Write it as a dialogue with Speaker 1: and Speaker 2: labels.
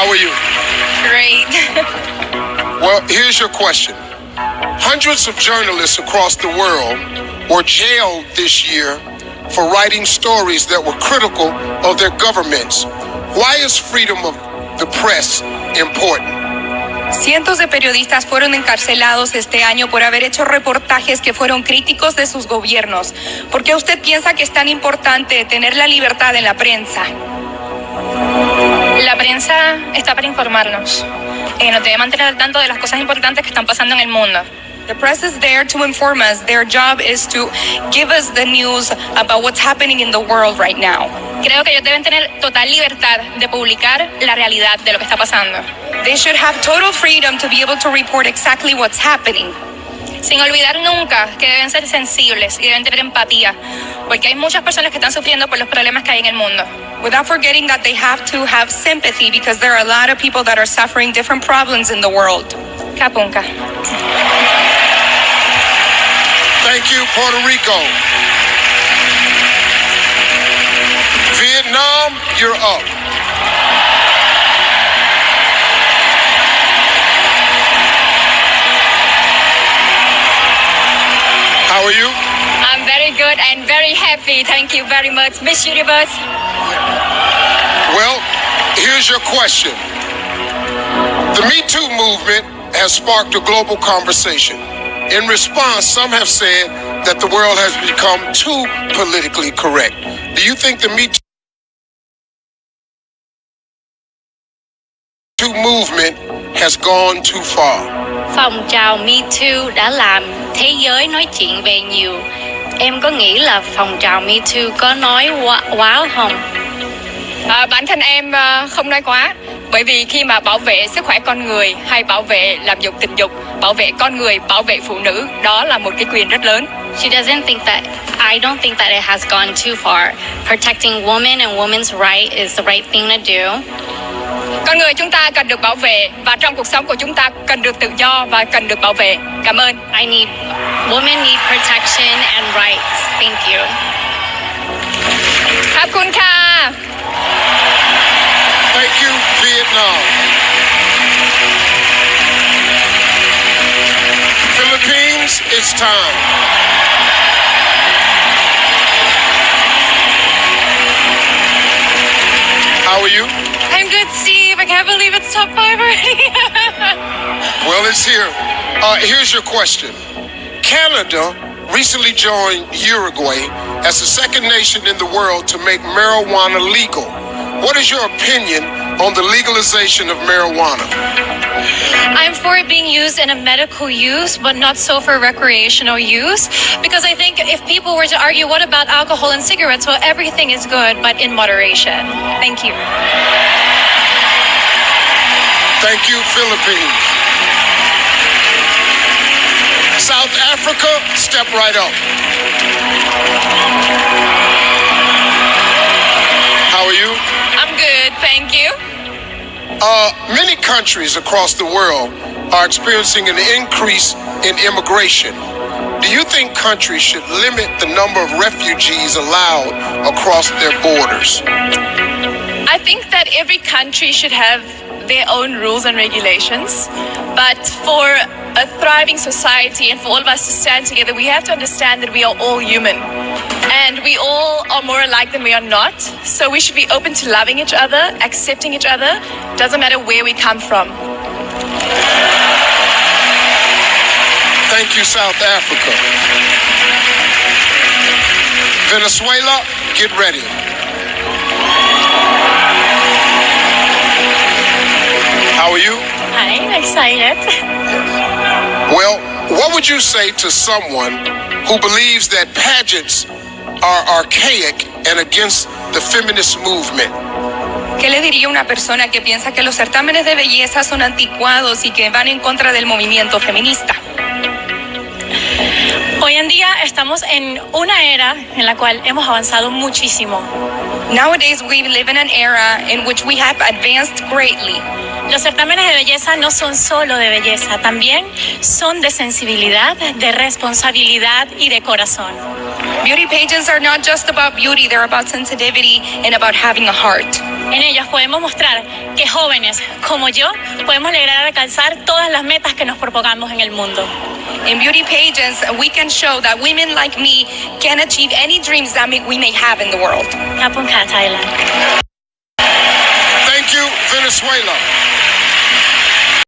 Speaker 1: How are you?
Speaker 2: Great.
Speaker 1: Well, here's your question. Hundreds of journalists across the world were jailed this year for writing stories that were critical of their governments. Why is freedom of the press important?
Speaker 2: Cientos de periodistas fueron encarcelados este año por haber hecho reportajes que fueron críticos de sus gobiernos. ¿Por qué usted piensa que es tan importante tener la libertad en la prensa?
Speaker 3: La prensa está para informarnos. Nos debe mantener al tanto de las cosas importantes que están pasando en el mundo.
Speaker 2: The press is there to inform us. Their job is to give us the news about what's happening in the world right now.
Speaker 3: Creo que ellos deben tener total libertad de publicar la realidad de lo que está pasando.
Speaker 2: They should have total freedom to be able to report exactly what's happening.
Speaker 3: Sin olvidar nunca que deben ser sensibles y deben tener empatía, porque hay muchas personas que están sufriendo por los problemas que hay en el mundo.
Speaker 2: Without forgetting that they have to have sympathy because there are a lot of people that are suffering different problems in the world.
Speaker 3: Kapunka.
Speaker 1: Thank you, Puerto Rico. Vietnam, you're up. How are you?
Speaker 3: I'm very good and very happy. Thank you very much, Miss Universe.
Speaker 1: Well, here's your question. The Me Too movement has sparked a global conversation. In response, some have said that the world has become too politically correct. Do you think the Me Too movement has gone too far?
Speaker 4: Phong trào Me Too đã làm thế giới nói chuyện về nhiều. Em có nghĩ là phong trào Me Too có nói quá không?
Speaker 3: Bản thân em không nói quá, bởi vì khi mà bảo vệ sức khỏe con người hay bảo vệ làm dục tình dục, bảo vệ con người, bảo vệ phụ nữ, đó là một cái quyền rất lớn.
Speaker 4: I don't think that it has gone too far. Protecting women and women's right is the right thing to do.
Speaker 3: Con người chúng ta cần được bảo vệ và trong cuộc sống của chúng ta cần được tự do và cần được bảo vệ. Cảm ơn.
Speaker 4: Women need protection and rights. Thank you.
Speaker 3: Kapunka.
Speaker 1: Thank you, Vietnam. Philippines, it's time. How are you?
Speaker 3: I'm good, Steve. I can't believe it's top 5 already.
Speaker 1: Well, it's here. Here's your question. Canada recently joined Uruguay as the second nation in the world to make marijuana legal. What is your opinion on the legalization of marijuana?
Speaker 3: I'm for it being used in a medical use, but not so for recreational use. Because I think if people were to argue, what about alcohol and cigarettes? Well, everything is good, but in moderation. Thank you.
Speaker 1: Thank you, Philippines. South Africa, step right up. How are you?
Speaker 3: I'm good, thank you.
Speaker 1: Many countries across the world are experiencing an increase in immigration. Do you think countries should limit the number of refugees allowed across their borders?
Speaker 3: I think that every country should have their own rules and regulations, but for a thriving society and for all of us to stand together, we have to understand that we are all human and we all are more alike than we are not. So we should be open to loving each other, accepting each other. Doesn't matter where we come from.
Speaker 1: Thank you, South Africa. Venezuela, get ready. How are you?
Speaker 3: I'm excited.
Speaker 1: Well, what would you say to someone who believes that pageants are archaic and against the feminist movement?
Speaker 2: ¿Qué le diría a una persona que piensa que los certámenes de belleza son anticuados y que van en contra del movimiento feminista?
Speaker 3: Hoy en día estamos en una era en la cual hemos avanzado muchísimo.
Speaker 2: Nowadays we live in an era in which we have advanced greatly.
Speaker 3: Los certámenes de belleza no son solo de belleza, también son de sensibilidad, de responsabilidad y de corazón.
Speaker 2: Beauty pageants are not just about beauty, they're about sensitivity and about having a heart.
Speaker 5: En ellos podemos mostrar que jóvenes como yo podemos lograr alcanzar todas las metas que nos propongamos en el mundo.
Speaker 2: In beauty pageants, we can show that women like me can achieve any dreams that we may have in the world.
Speaker 5: Thailand.
Speaker 1: Thank you, Venezuela.